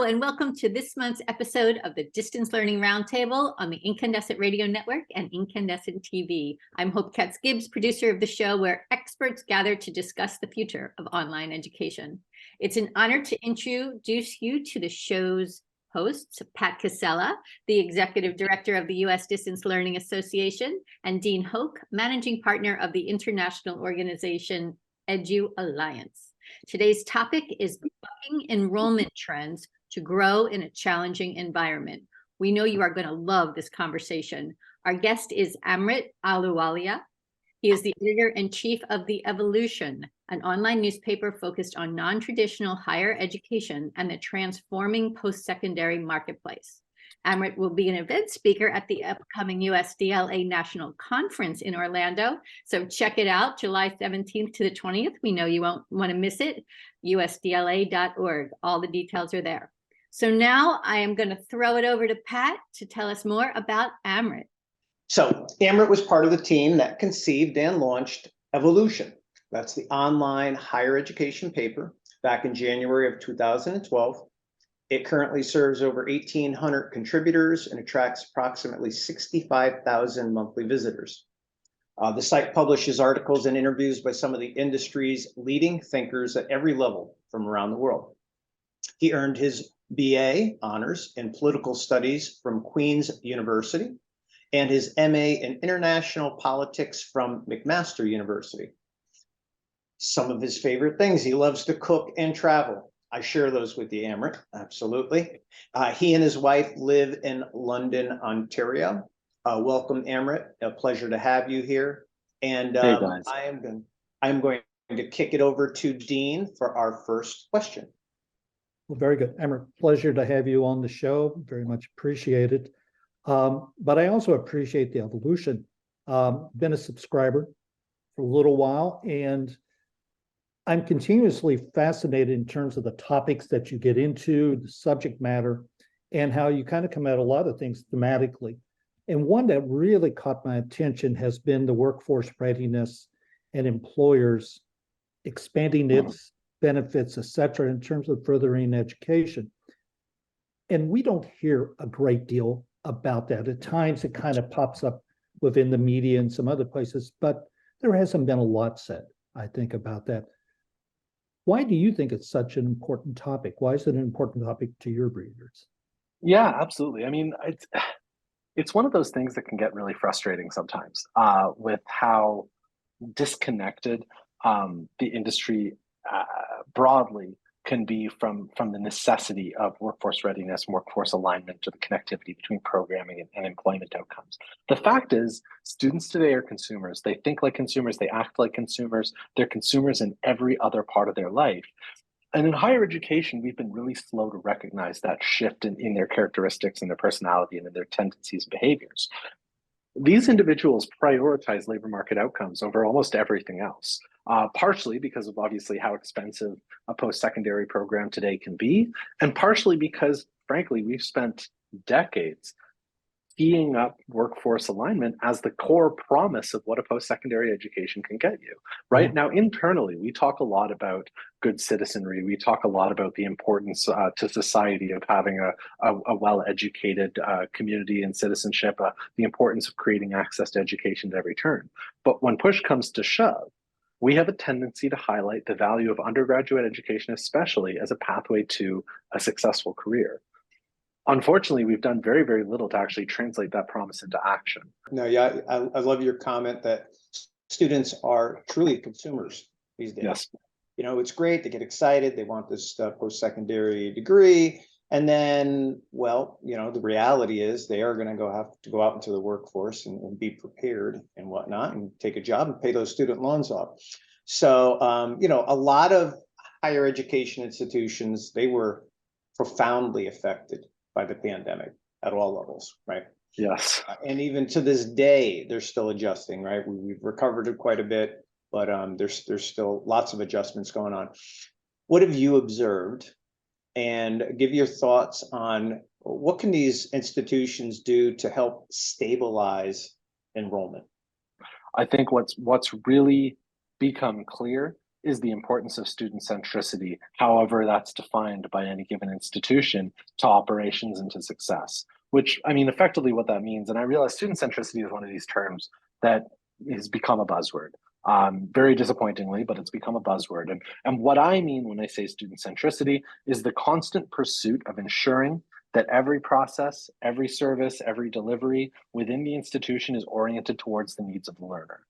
and welcome to this month's episode of the Distance Learning Roundtable on the Incandescent Radio Network and Incandescent TV. I'm Hope Katz-Gibbs, producer of the show, where experts gather to discuss the future of online education. It's an honor to introduce you to the show's hosts, Pat Cassella, the executive director of the U.S. Distance Learning Association, and Dean Hoke, managing partner of the international organization EvoLLLution. Today's topic is bucking enrollment trends to grow in a challenging environment. We know you are going to love this conversation. Our guest is Amrit Ahluwalia. He is the editor-in-chief of the EvoLLLution, an online newspaper focused on non-traditional higher education and the transforming post-secondary marketplace. Amrit will be an event speaker at the upcoming USDLA National Conference in Orlando. So check it out, July 17th to the 20th. We know you won't want to miss it. USDLA.org. All the details are there. So now I am going to throw it over to Pat to tell us more about Amrit. So Amrit was part of the team that conceived and launched EvoLLLution. That's the online higher education paper back in January of 2012. It currently serves over 1,800 contributors and attracts approximately 65,000 monthly visitors. The site publishes articles and interviews by some of the industry's leading thinkers at every level from around the world. He earned his BA honors in political studies from Queen's University and his MA in international politics from McMaster University. Some of his favorite things: he loves to cook and travel. I share those with you, Amrit, absolutely. He and his wife live in London, Ontario. Welcome, Amrit. A pleasure to have you here. And hey, guys. I'm going to kick it over to Dean for our first question. Well, very good, Amrit. Pleasure to have you on the show. Very much appreciated. But I also appreciate the EvoLLLution. Been a subscriber for a little while, and I'm continuously fascinated in terms of the topics that you get into, the subject matter, and how you kind of come at a lot of things thematically. And one that really caught my attention has been the workforce readiness and employers expanding its benefits, et cetera, in terms of furthering education. And we don't hear a great deal about that. At times it kind of pops up within the media and some other places, but there hasn't been a lot said, I think, about that. Why do you think it's such an important topic? Why is it an important topic to your readers? Yeah, absolutely. I mean, it's one of those things that can get really frustrating sometimes with how disconnected the industry broadly can be from the necessity of workforce readiness and workforce alignment, to the connectivity between programming and employment outcomes. The fact is, students today are consumers. They think like consumers, they act like consumers, they're consumers in every other part of their life. And in higher education, we've been really slow to recognize that shift in their characteristics and their personality and in their tendencies and behaviors. These individuals prioritize labor market outcomes over almost everything else, partially because of obviously how expensive a post-secondary program today can be, and partially because, frankly, we've spent decades teeing up workforce alignment as the core promise of what a post-secondary education can get you. Right now, internally, we talk a lot about good citizenry. We talk a lot about the importance to society of having a well-educated community and citizenship, the importance of creating access to education at every turn. But when push comes to shove, we have a tendency to highlight the value of undergraduate education, especially as a pathway to a successful career. Unfortunately, we've done very, very little to actually translate that promise into action. No, yeah, I love your comment that students are truly consumers these days. Yes. You know, it's great, they get excited, they want this post-secondary degree, and then, well, you know, the reality is they are going to have to go out into the workforce and be prepared and whatnot, and take a job and pay those student loans off. So, you know, a lot of higher education institutions, they were profoundly affected by the pandemic at all levels, right? Yes. And even to this day, they're still adjusting, right? We've recovered it quite a bit, but there's still lots of adjustments going on. What have you observed? And give your thoughts on what can these institutions do to help stabilize enrollment? I think what's really become clear is the importance of student centricity, however that's defined by any given institution, to operations and to success. Which, I mean, effectively what that means, and I realize student centricity is one of these terms that has become a buzzword. Very disappointingly, but it's become a buzzword. And what I mean when I say student centricity is the constant pursuit of ensuring that every process, every service, every delivery within the institution is oriented towards the needs of the learner.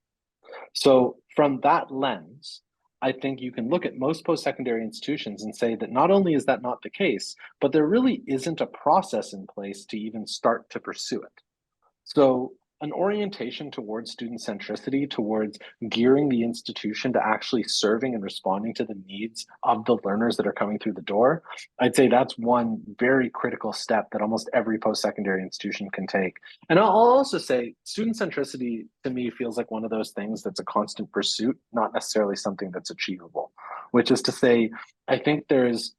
So from that lens, I think you can look at most post-secondary institutions and say that not only is that not the case, but there really isn't a process in place to even start to pursue it. So an orientation towards student centricity, towards gearing the institution to actually serving and responding to the needs of the learners that are coming through the door, I'd say that's one very critical step that almost every post-secondary institution can take. And I'll also say student centricity to me feels like one of those things that's a constant pursuit, not necessarily something that's achievable, which is to say, I think there's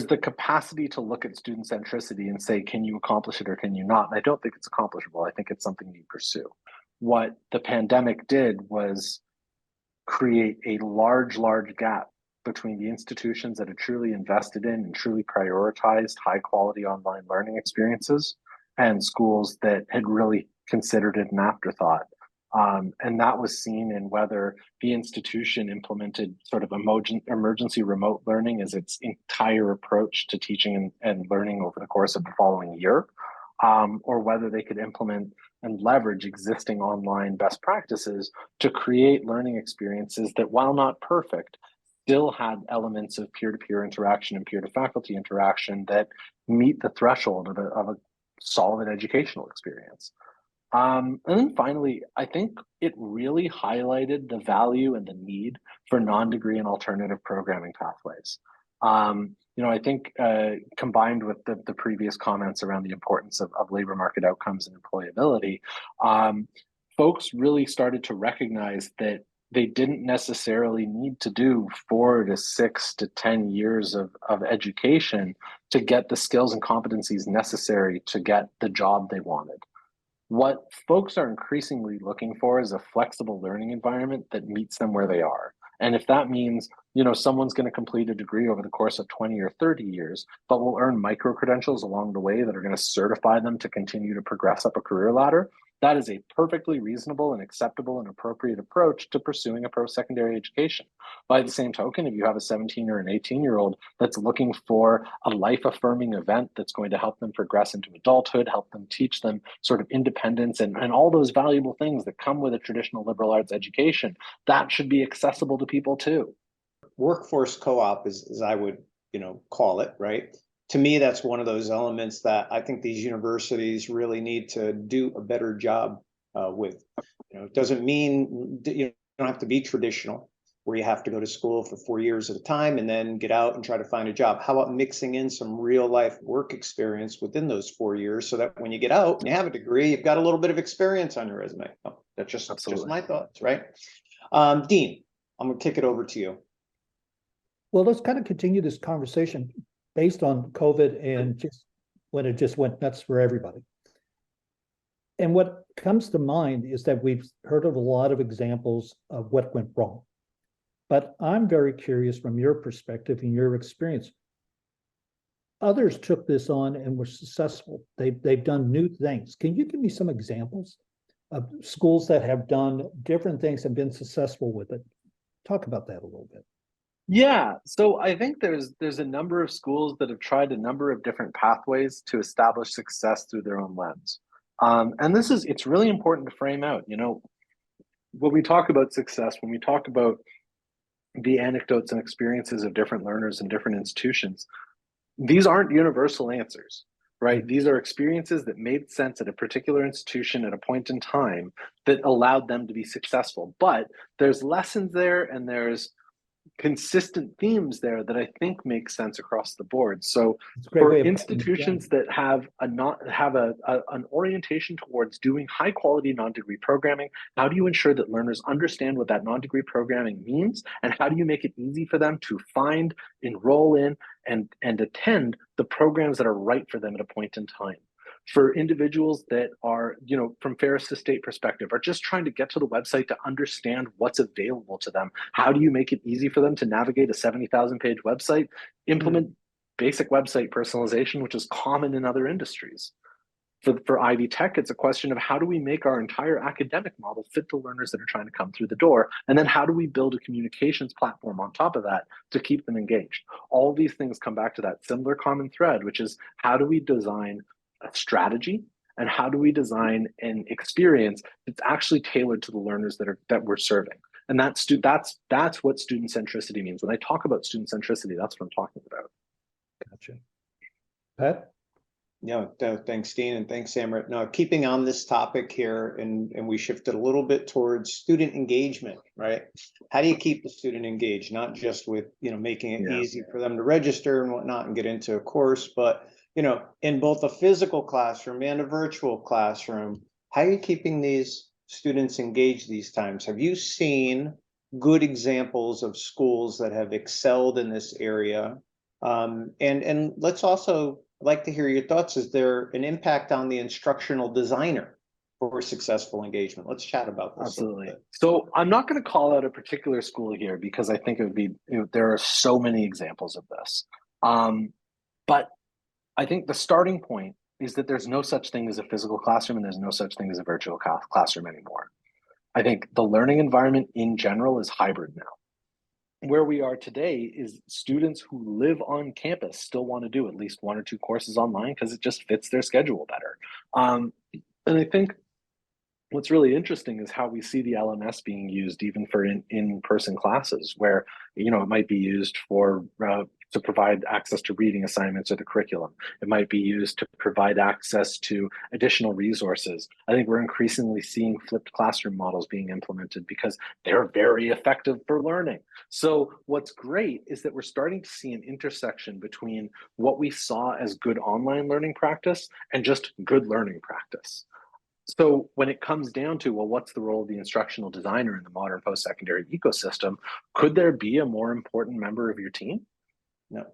the capacity to look at student centricity and say, can you accomplish it or can you not? And I don't think it's accomplishable. I think it's something you pursue. What the pandemic did was create a large gap between the institutions that had truly invested in and truly prioritized high quality online learning experiences and schools that had really considered it an afterthought. And that was seen in whether the institution implemented sort of emergency remote learning as its entire approach to teaching and learning over the course of the following year, or whether they could implement and leverage existing online best practices to create learning experiences that, while not perfect, still had elements of peer-to-peer interaction and peer-to-faculty interaction that meet the threshold of a solid educational experience. And then finally, I think it really highlighted the value and the need for non-degree and alternative programming pathways. I think combined with the previous comments around the importance of labor market outcomes and employability, folks really started to recognize that they didn't necessarily need to do 4 to 6 to 10 years of education to get the skills and competencies necessary to get the job they wanted. What folks are increasingly looking for is a flexible learning environment that meets them where they are. And if that means, someone's going to complete a degree over the course of 20 or 30 years, but will earn micro credentials along the way that are going to certify them to continue to progress up a career ladder, that is a perfectly reasonable and acceptable and appropriate approach to pursuing a post-secondary education. By the same token, if you have a 17 or an 18-year-old that's looking for a life-affirming event that's going to help them progress into adulthood, help them teach them sort of independence and all those valuable things that come with a traditional liberal arts education, that should be accessible to people too. Workforce co-op as I would, call it, right? To me, that's one of those elements that I think these universities really need to do a better job with. It doesn't mean you don't have to be traditional, where you have to go to school for 4 years at a time and then get out and try to find a job. How about mixing in some real life work experience within those 4 years so that when you get out and you have a degree, you've got a little bit of experience on your resume? Oh, that's just my thoughts, right? Dean, I'm going to kick it over to you. Well, let's kind of continue this conversation based on COVID and just when it just went nuts for everybody. And what comes to mind is that we've heard of a lot of examples of what went wrong. But I'm very curious from your perspective and your experience. Others took this on and were successful. They've done new things. Can you give me some examples of schools that have done different things and been successful with it? Talk about that a little bit. Yeah, so I think there's a number of schools that have tried a number of different pathways to establish success through their own lens. And it's really important to frame out, when we talk about success, when we talk about the anecdotes and experiences of different learners in different institutions, these aren't universal answers, right? These are experiences that made sense at a particular institution at a point in time that allowed them to be successful. But there's lessons there and there's consistent themes there that I think make sense across the board. So for institutions that have an orientation towards doing high quality non-degree programming, how do you ensure that learners understand what that non-degree programming means? And how do you make it easy for them to find, enroll in, and attend the programs that are right for them at a point in time? for individuals that are, from Ferris to State perspective, are just trying to get to the website to understand what's available to them. How do you make it easy for them to navigate a 70,000 page website? Implement basic website personalization, which is common in other industries. For Ivy Tech, it's a question of how do we make our entire academic model fit the learners that are trying to come through the door? And then how do we build a communications platform on top of that to keep them engaged? All these things come back to that similar common thread, which is how do we design a strategy and how do we design an experience that's actually tailored to the learners that we're serving? And that's what student centricity means. When I talk about student centricity, that's what I'm talking about. Gotcha. Pat? No, thanks, Dean, and thanks, Amrit. Now, keeping on this topic here, and we shifted a little bit towards student engagement, right? How do you keep the student engaged? Not just with, making it easy for them to register and whatnot and get into a course, but, in both a physical classroom and a virtual classroom, how are you keeping these students engaged these times? Have you seen good examples of schools that have excelled in this area? And let's also, I'd like to hear your thoughts. Is there an impact on the instructional designer for successful engagement? Let's chat about this. Absolutely. So I'm not going to call out a particular school here because I think it would be, there are so many examples of this. But I think the starting point is that there's no such thing as a physical classroom and there's no such thing as a virtual classroom anymore. I think the learning environment in general is hybrid now. Where we are today is students who live on campus still want to do at least 1 or 2 courses online because it just fits their schedule better. And I think what's really interesting is how we see the LMS being used even for in-person classes, where it might be used for to provide access to reading assignments or the curriculum. It might be used to provide access to additional resources. I think we're increasingly seeing flipped classroom models being implemented because they're very effective for learning. So what's great is that we're starting to see an intersection between what we saw as good online learning practice and just good learning practice. So when it comes down to, well, what's the role of the instructional designer in the modern post-secondary ecosystem? Could there be a more important member of your team? No.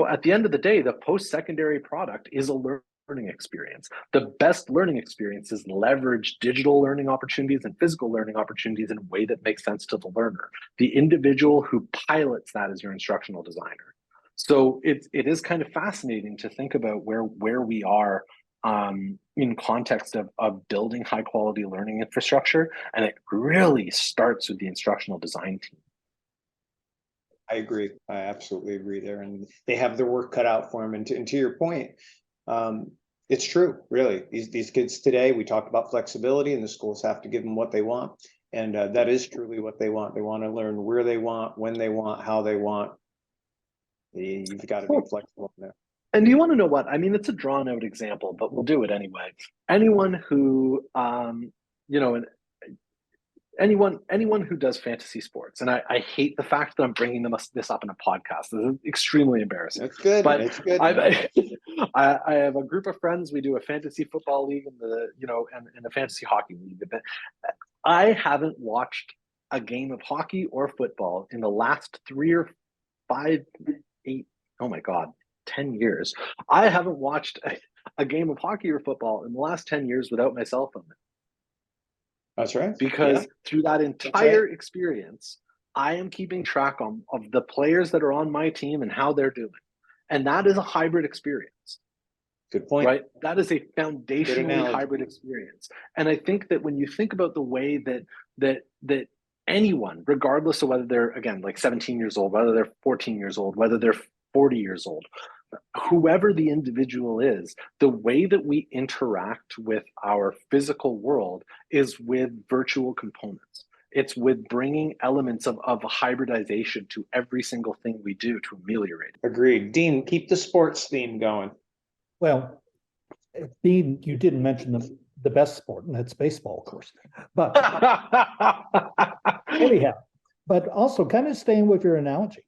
At the end of the day, the post-secondary product is a learning experience. The best learning experiences leverage digital learning opportunities and physical learning opportunities in a way that makes sense to the learner. The individual who pilots that is your instructional designer. So it is kind of fascinating to think about where we are in context of building high quality learning infrastructure. And it really starts with the instructional design team. I agree. I absolutely agree there. And they have their work cut out for them. And to your point, it's true, really. These kids today, we talked about flexibility and the schools have to give them what they want. And that is truly what they want. They want to learn where they want, when they want, how they want. You've got to be flexible there. And you want to know what? I mean, it's a drawn out example, but we'll do it anyway. Anyone who, anyone who does fantasy sports, and I hate the fact that I'm bringing this up in a podcast. This is extremely embarrassing. That's good. But it's good. I have a group of friends. We do a fantasy football league and a fantasy hockey league. I haven't watched a game of hockey or football in the last 3 or 5, 8, oh my God, 10 years. I haven't watched a game of hockey or football in the last 10 years without my cell phone. That's right. Because through that entire experience, I am keeping track of the players that are on my team and how they're doing. And that is a hybrid experience. Good point. Right? That is a foundationally hybrid experience. And I think that when you think about the way that anyone, regardless of whether they're, again, like 17 years old, whether they're 14 years old, whether they're 40 years old, whoever the individual is, the way that we interact with our physical world is with virtual components. It's with bringing elements of hybridization to every single thing we do to ameliorate it. Agreed. Dean, keep the sports theme going. Well, Dean, you didn't mention the best sport, and that's baseball, of course. But anyhow, but also kind of staying with your analogy.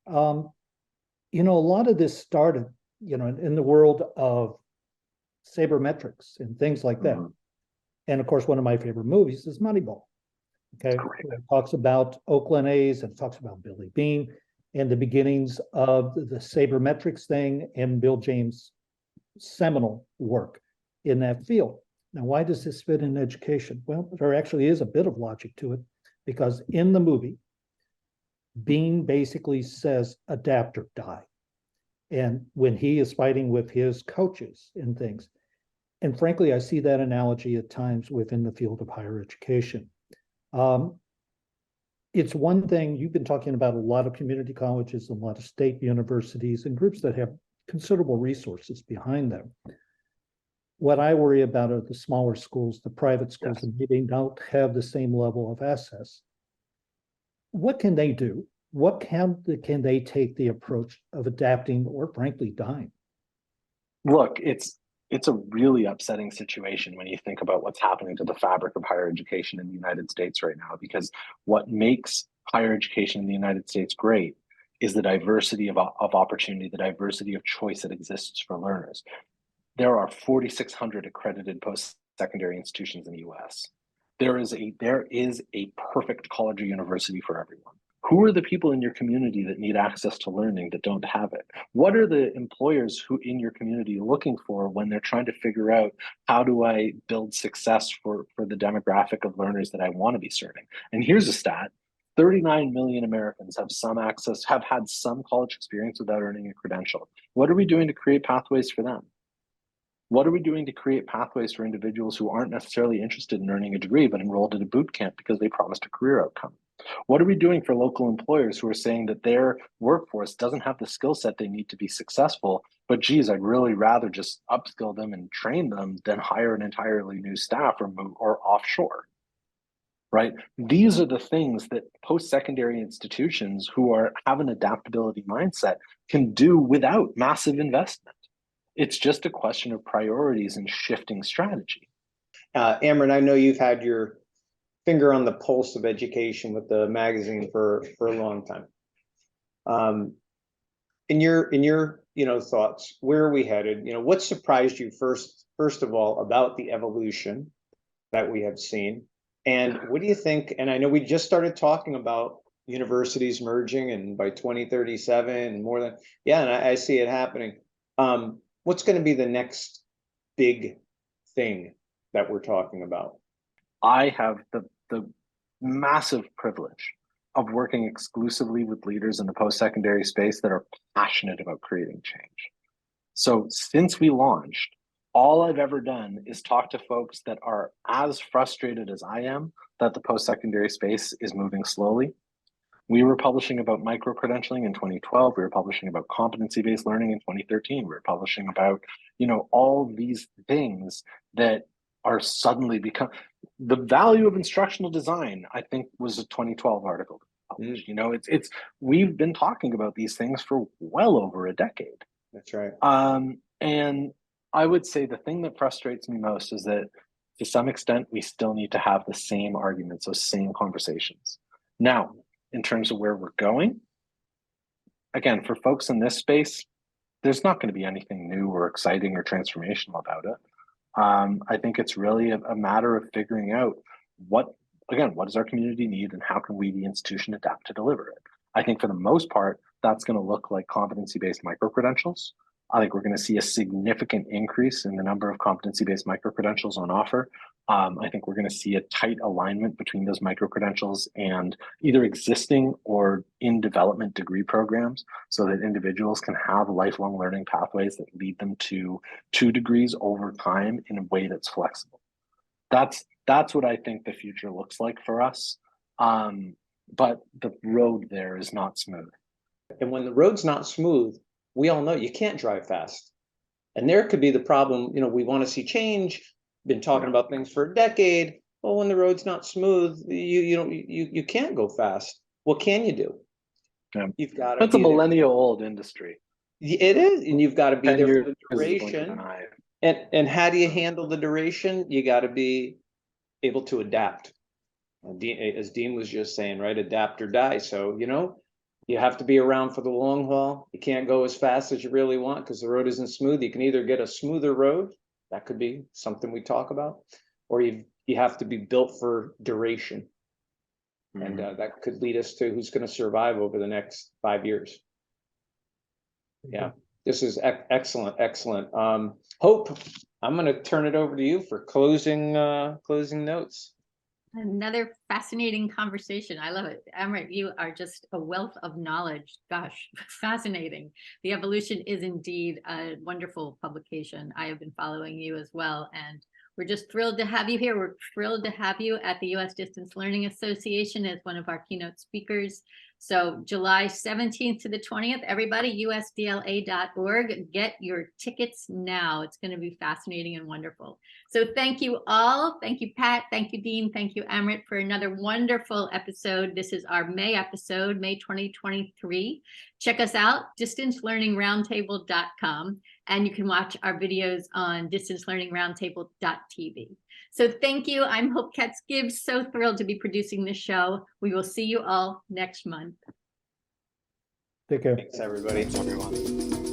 A lot of this started, in the world of sabermetrics and things like that. Mm-hmm. And of course, one of my favorite movies is Moneyball. Okay, it talks about Oakland A's and talks about Billy Beane and the beginnings of the sabermetrics thing and Bill James' seminal work. in that field. Now, why does this fit in education? Well, there actually is a bit of logic to it, because in the movie, Bean basically says, adapt or die. And when he is fighting with his coaches and things, and frankly, I see that analogy at times within the field of higher education. It's one thing, you've been talking about a lot of community colleges, a lot of state universities, and groups that have considerable resources behind them. What I worry about are the smaller schools, the private schools, Yes. and they don't have the same level of access. What can they do? What can they take the approach of adapting or frankly dying? Look, it's a really upsetting situation when you think about what's happening to the fabric of higher education in the United States right now, because what makes higher education in the United States great is the diversity of opportunity, the diversity of choice that exists for learners. There are 4,600 accredited post-secondary institutions in the US. There is a perfect college or university for everyone. Who are the people in your community that need access to learning that don't have it? What are the employers who in your community looking for when they're trying to figure out, how do I build success for the demographic of learners that I want to be serving? And here's a stat: 39 million Americans have had some college experience without earning a credential. What are we doing to create pathways for them? What are we doing to create pathways for individuals who aren't necessarily interested in earning a degree, but enrolled at a boot camp because they promised a career outcome? What are we doing for local employers who are saying that their workforce doesn't have the skill set they need to be successful, but geez, I'd really rather just upskill them and train them than hire an entirely new staff or offshore, right? These are the things that post-secondary institutions who have an adaptability mindset can do without massive investment. It's just a question of priorities and shifting strategy. Amrit, I know you've had your finger on the pulse of education with the magazine for a long time. In your thoughts, where are we headed? What surprised you first of all about the evolution that we have seen? And what do you think? And I know we just started talking about universities merging, and by 2037 and more than, and I see it happening. What's going to be the next big thing that we're talking about? I have the massive privilege of working exclusively with leaders in the post-secondary space that are passionate about creating change. So since we launched, all I've ever done is talk to folks that are as frustrated as I am that the post-secondary space is moving slowly. We were publishing about micro-credentialing in 2012. We were publishing about competency-based learning in 2013. We were publishing about, all these things that are suddenly become the value of instructional design, I think, was a 2012 article published. We've been talking about these things for well over a decade. That's right. And I would say the thing that frustrates me most is that to some extent, we still need to have the same arguments, those same conversations. Now, in terms of where we're going, again, for folks in this space, there's not going to be anything new or exciting or transformational about it. I think it's really a matter of figuring out what does our community need and how can we, the institution, adapt to deliver it. I think for the most part, that's going to look like competency-based micro-credentials. I think we're going to see a significant increase in the number of competency-based micro-credentials on offer. I think we're going to see a tight alignment between those micro-credentials and either existing or in development degree programs so that individuals can have lifelong learning pathways that lead them to 2 degrees over time in a way that's flexible. That's what I think the future looks like for us. But the road there is not smooth. And when the road's not smooth, we all know you can't drive fast. And there could be the problem, we want to see change, been talking about things for a decade. Well, when the road's not smooth, you can't go fast. What can you do? Yeah. You've got to. That's a millennial old industry. It is, and you've got to be there for the duration. And how do you handle the duration? You got to be able to adapt. As Dean was just saying, right? Adapt or die. So, you have to be around for the long haul. You can't go as fast as you really want because the road isn't smooth. You can either get a smoother road, that could be something we talk about, or you have to be built for duration. Mm-hmm. And that could lead us to who's going to survive over the next 5 years. Yeah. This is excellent, excellent. Hope, I'm going to turn it over to you for closing notes. Another fascinating conversation. I love it. Amrit, you are just a wealth of knowledge. Gosh, fascinating. The EvoLLution is indeed a wonderful publication. I have been following you as well, and we're just thrilled to have you here. We're thrilled to have you at the U.S. Distance Learning Association as one of our keynote speakers. So July 17th to the 20th, everybody, USDLA.org. Get your tickets now. It's going to be fascinating and wonderful. So thank you all. Thank you, Pat. Thank you, Dean. Thank you, Amrit, for another wonderful episode. This is our May episode, May 2023. Check us out, distancelearningroundtable.com, and you can watch our videos on distancelearningroundtable.tv. So thank you. I'm Hope Katz-Gibbs, so thrilled to be producing this show. We will see you all next month. Take care. Thanks, everybody. Thanks, everyone.